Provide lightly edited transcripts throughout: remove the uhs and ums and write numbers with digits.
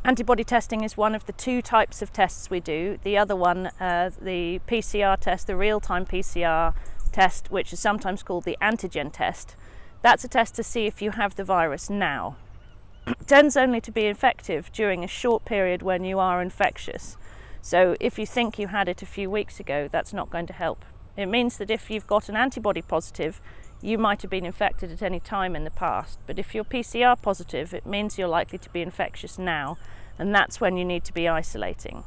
Antibody testing is one of the two types of tests we do. The other one, the PCR test, the real-time PCR test, which is sometimes called the antigen test, that's a test to see if you have the virus now. It tends only to be effective during a short period when you are infectious. So if you think you had it a few weeks ago, that's not going to help. It means that if you've got an antibody positive, you might have been infected at any time in the past. But if you're PCR positive, it means you're likely to be infectious now, and that's when you need to be isolating.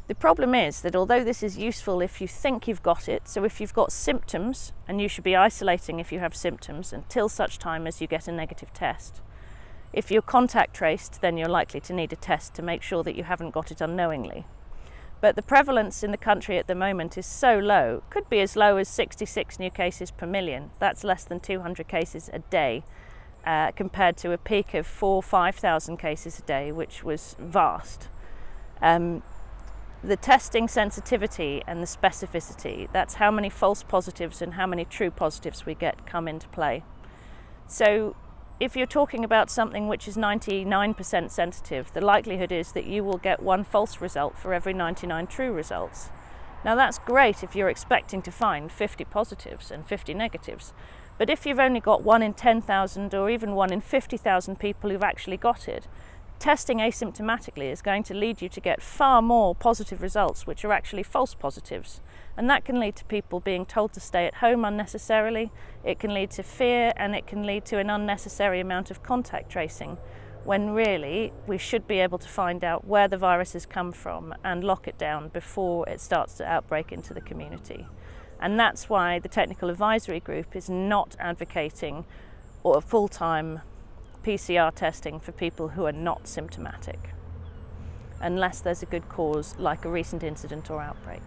The problem is that although this is useful if you think you've got it, so if you've got symptoms, and you should be isolating if you have symptoms until such time as you get a negative test. If you're contact traced, then you're likely to need a test to make sure that you haven't got it unknowingly. But the prevalence in the country at the moment is so low, could be as low as 66 new cases per million. That's less than 200 cases a day, compared to a peak of 4,000 or 5,000 cases a day, which was vast. The testing sensitivity and the specificity, that's how many false positives and how many true positives we get, come into play. So if you're talking about something which is 99% sensitive, the likelihood is that you will get one false result for every 99 true results. Now that's great if you're expecting to find 50 positives and 50 negatives, but if you've only got 1 in 10,000 or even 1 in 50,000 people who've actually got it, testing asymptomatically is going to lead you to get far more positive results which are actually false positives. And that can lead to people being told to stay at home unnecessarily, it can lead to fear, and it can lead to an unnecessary amount of contact tracing, when really we should be able to find out where the virus has come from and lock it down before it starts to outbreak into the community. And that's why the Technical Advisory Group is not advocating or full-time PCR testing for people who are not symptomatic, unless there's a good cause like a recent incident or outbreak.